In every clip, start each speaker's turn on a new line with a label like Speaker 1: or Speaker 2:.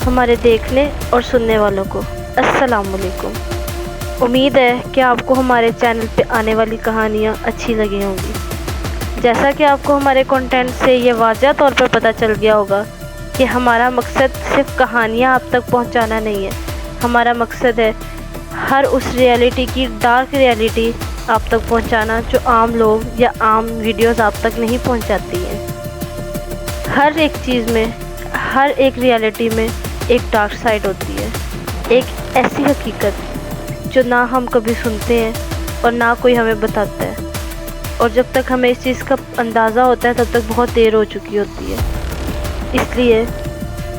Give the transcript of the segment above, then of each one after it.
Speaker 1: हमारे देखने और सुनने वालों को अस्सलाम वालेकुम। उम्मीद है कि आपको हमारे चैनल पे आने वाली कहानियाँ अच्छी लगी होंगी। जैसा कि आपको हमारे कंटेंट से ये वाज़ह तौर पर पता चल गया होगा कि हमारा मकसद सिर्फ कहानियाँ आप तक पहुँचाना नहीं है। हमारा मकसद है हर उस रियलिटी की डार्क रियलिटी आप तक पहुँचाना जो आम लोग या आम वीडियोस आप तक नहीं पहुँचाती हैं। हर एक चीज़ में, हर एक रियलिटी में एक डार्क साइड होती है, एक ऐसी हकीकत जो ना हम कभी सुनते हैं और ना कोई हमें बताता है, और जब तक हमें इस चीज़ का अंदाज़ा होता है तब तक बहुत देर हो चुकी होती है। इसलिए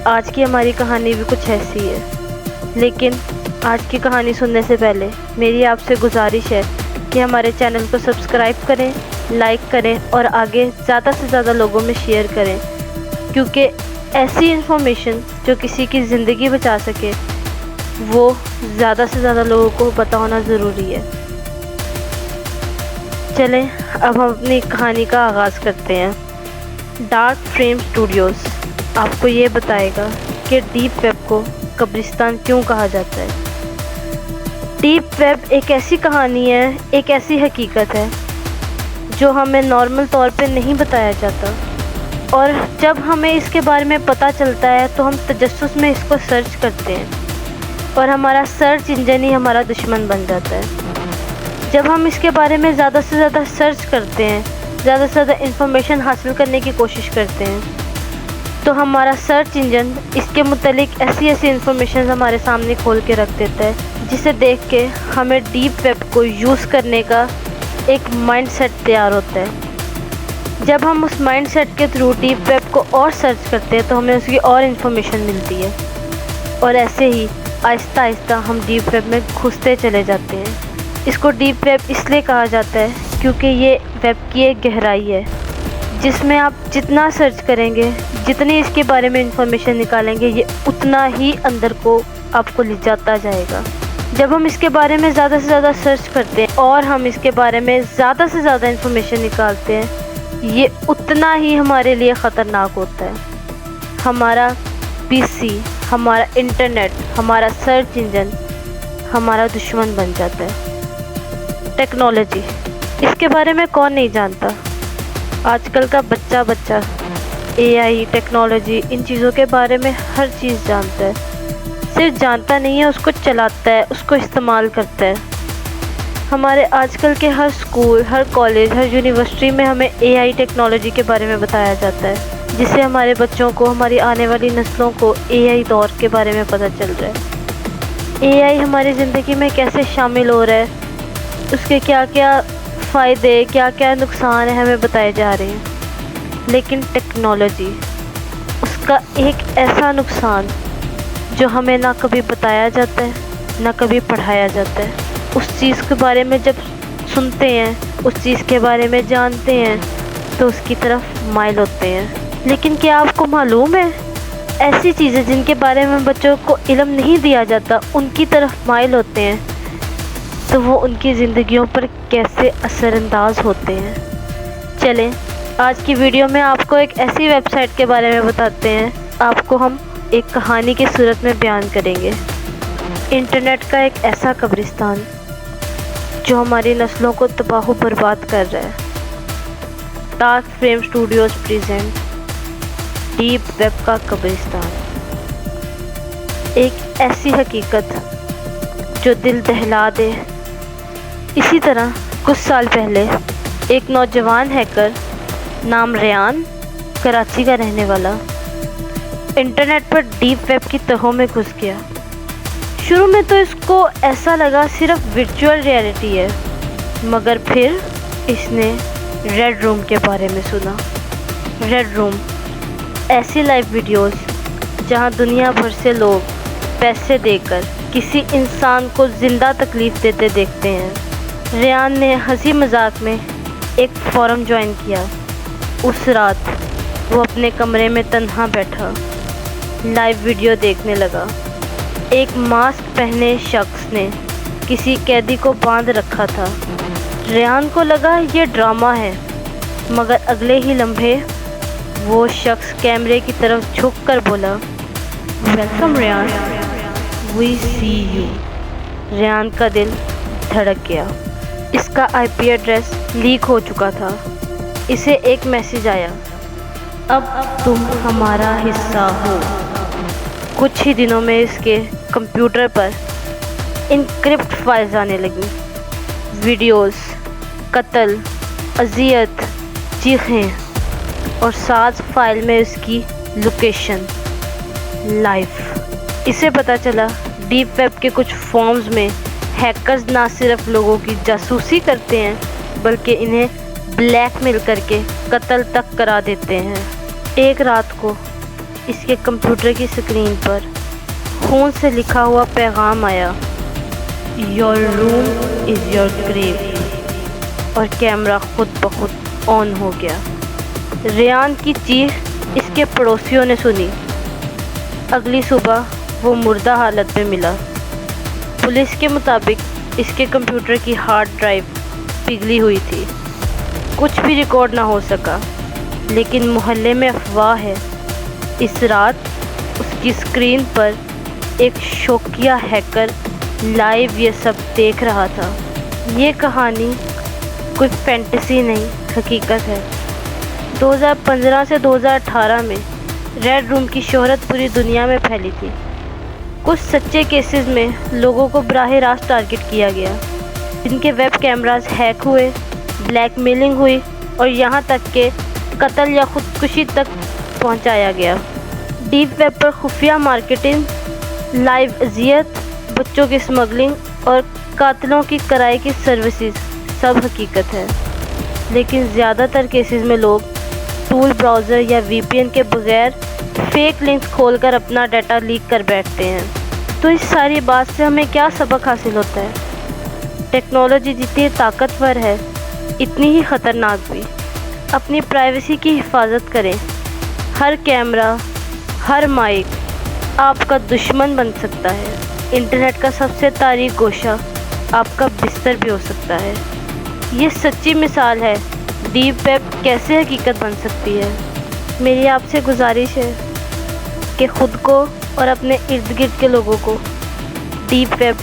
Speaker 1: आज की हमारी कहानी भी कुछ ऐसी है। लेकिन आज की कहानी सुनने से पहले मेरी आपसे गुजारिश है कि हमारे चैनल को सब्सक्राइब करें, लाइक करें और आगे ज़्यादा से ज़्यादा लोगों में शेयर करें, क्योंकि ऐसी इन्फॉर्मेशन जो किसी की ज़िंदगी बचा सके वो ज़्यादा से ज़्यादा लोगों को पता होना ज़रूरी है। चलें अब हम अपनी कहानी का आगाज़ करते हैं। डार्क फ्रेम स्टूडियोज़ आपको ये बताएगा कि डीप वेब को कब्रिस्तान क्यों कहा जाता है। डीप वेब एक ऐसी कहानी है, एक ऐसी हकीकत है जो हमें नॉर्मल तौर पे नहीं बताया जाता, और जब हमें इसके बारे में पता चलता है तो हम तजस्सुस में इसको सर्च करते हैं और हमारा सर्च इंजन ही हमारा दुश्मन बन जाता है। जब हम इसके बारे में ज़्यादा से ज़्यादा सर्च करते हैं, ज़्यादा से ज़्यादा इन्फॉर्मेशन हासिल करने की कोशिश करते हैं, तो हमारा सर्च इंजन इसके मुतालिक ऐसी ऐसी इन्फॉर्मेशन हमारे सामने खोल के रख देता है, जिसे देख के हमें डीप वेब को यूज़ करने का एक माइंड सेट तैयार होता है। जब हम उस माइंड सेट के थ्रू डीप वेब को और सर्च करते हैं तो हमें उसकी और इन्फॉर्मेशन मिलती है, और ऐसे ही आहिस्ता आहिस्ता हम डीप वेब में घुसते चले जाते हैं। इसको डीप वेब इसलिए कहा जाता है क्योंकि ये वेब की एक गहराई है जिसमें आप जितना सर्च करेंगे, जितनी इसके बारे में इंफॉर्मेशन निकालेंगे, ये उतना ही अंदर को आपको ले जाता जाएगा। जब हम इसके बारे में ज़्यादा से ज़्यादा सर्च करते हैं और हम इसके बारे में ज़्यादा से ज़्यादा इंफॉर्मेशन निकालते हैं, ये उतना ही हमारे लिए ख़तरनाक होता है। हमारा पीसी, हमारा इंटरनेट, हमारा सर्च इंजन हमारा दुश्मन बन जाता है। टेक्नोलॉजी, इसके बारे में कौन नहीं जानता। आजकल का बच्चा एआई, टेक्नोलॉजी, इन चीज़ों के बारे में हर चीज़ जानता है। सिर्फ जानता नहीं है, उसको चलाता है, उसको इस्तेमाल करता है। हमारे आजकल के हर स्कूल, हर कॉलेज, हर यूनिवर्सिटी में हमें एआई टेक्नोलॉजी के बारे में बताया जाता है, जिससे हमारे बच्चों को, हमारी आने वाली नस्लों को एआई दौर के बारे में पता चल रहा है। एआई हमारी ज़िंदगी में कैसे शामिल हो रहा है, उसके क्या क्या फ़ायदे, क्या क्या नुकसान है हमें बताए जा रहे हैं। लेकिन टेक्नोलॉजी, उसका एक ऐसा नुकसान जो हमें ना कभी बताया जाता है, ना कभी पढ़ाया जाता है। उस चीज़ के बारे में जब सुनते हैं, उस चीज़ के बारे में जानते हैं तो उसकी तरफ माइल होते हैं। लेकिन क्या आपको मालूम है, ऐसी चीज़ें जिनके बारे में बच्चों को इल्म नहीं दिया जाता, उनकी तरफ माइल होते हैं तो वो उनकी ज़िंदगियों पर कैसे असरअंदाज होते हैं। चलें आज की वीडियो में आपको एक ऐसी वेबसाइट के बारे में बताते हैं, आपको हम एक कहानी की सूरत में बयान करेंगे। इंटरनेट का एक ऐसा कब्रिस्तान जो हमारी नस्लों को तबाह बर्बाद कर रहा है। Dark frame Studios present deep web का कब्रिस्तान, एक ऐसी हकीकत जो दिल दहला दे। इसी तरह कुछ साल पहले एक नौजवान हैकर नाम रेयान, कराची का रहने वाला, इंटरनेट पर डीप वेब की तहों में घुस गया। शुरू में तो इसको ऐसा लगा सिर्फ वर्चुअल रियलिटी है, मगर फिर इसने रेड रूम के बारे में सुना। रेड रूम ऐसी लाइव वीडियोस जहां दुनिया भर से लोग पैसे देकर किसी इंसान को ज़िंदा तकलीफ़ देते देखते हैं। रेयान ने हंसी मजाक में एक फोरम ज्वाइन किया। उस रात वो अपने कमरे में तन्हा बैठा लाइव वीडियो देखने लगा। एक मास्क पहने शख्स ने किसी कैदी को बांध रखा था। रेयान को लगा ये ड्रामा है, मगर अगले ही लम्हे वो शख्स कैमरे की तरफ झुककर बोला, welcome Rayan, we see you. Rayan का दिल धड़क गया। इसका आईपी एड्रेस लीक हो चुका था। इसे एक मैसेज आया, अब तुम हमारा हिस्सा हो। कुछ ही दिनों में इसके कंप्यूटर पर इनक्रिप्ट फाइल्स आने लगी। वीडियोस, कत्ल, अजियत, चीखें और साथ फाइल में इसकी लोकेशन लाइफ। इसे पता चला डीप वेब के कुछ फॉर्म्स में हैकर्स ना सिर्फ लोगों की जासूसी करते हैं बल्कि इन्हें ब्लैकमेल करके कत्ल तक करा देते हैं। एक रात को इसके कंप्यूटर की स्क्रीन पर खून से लिखा हुआ पैगाम आया, your room is your grave, और कैमरा खुद ब खुद ऑन हो गया। रेयान की चीख इसके पड़ोसियों ने सुनी। अगली सुबह वो मुर्दा हालत में मिला। पुलिस के मुताबिक इसके कंप्यूटर की हार्ड ड्राइव पिघली हुई थी। कुछ भी रिकॉर्ड ना हो सका, लेकिन मोहल्ले में अफवाह है इस रात उसकी स्क्रीन पर एक शौकिया हैकर लाइव ये सब देख रहा था। ये कहानी कोई फैंटेसी नहीं, हकीकत है। 2015 से 2018 में रेड रूम की शोहरत पूरी दुनिया में फैली थी। कुछ सच्चे केसेस में लोगों को बराह रास्त टारगेट किया गया, जिनके वेब कैमरास हैक हुए, ब्लैकमेलिंग हुई और यहाँ तक के कत्ल या खुदकुशी तक पहुँचाया गया। डीप वेब पर खुफिया मार्केटिंग, लाइव अजियत, बच्चों की स्मगलिंग और कातलों की कराई की सर्विसेज सब हकीकत है। लेकिन ज़्यादातर केसेस में लोग टूल ब्राउज़र या वीपीएन के बगैर फेक लिंक्स खोलकर अपना डाटा लीक कर बैठते हैं। तो इस सारी बात से हमें क्या सबक हासिल होता है? टेक्नोलॉजी जितनी ताकतवर है इतनी ही ख़तरनाक भी। अपनी प्राइवेसी की हिफाजत करें। हर कैमरा, हर माइक आपका दुश्मन बन सकता है। इंटरनेट का सबसे तारीक गोशा आपका बिस्तर भी हो सकता है। ये सच्ची मिसाल है डीप वेब कैसे हकीकत बन सकती है। मेरी आपसे गुजारिश है कि ख़ुद को और अपने इर्द गिर्द के लोगों को डीप वेब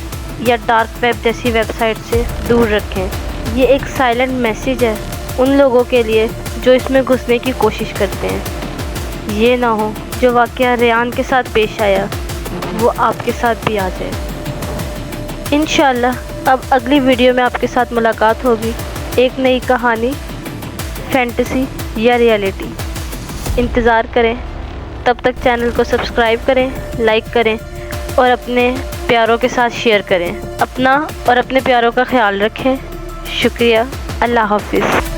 Speaker 1: या डार्क वेब जैसी वेबसाइट से दूर रखें। ये एक साइलेंट मैसेज है उन लोगों के लिए जो इसमें घुसने की कोशिश करते हैं। ये ना हो जो वाक़या रेयान के साथ पेश आया वो आपके साथ भी आ जाए। इंशाअल्लाह अब अगली वीडियो में आपके साथ मुलाकात होगी, एक नई कहानी, फैंटेसी या रियलिटी। इंतज़ार करें। तब तक चैनल को सब्सक्राइब करें, लाइक करें और अपने प्यारों के साथ शेयर करें। अपना और अपने प्यारों का ख्याल रखें। शुक्रिया। अल्लाह हाफिज़।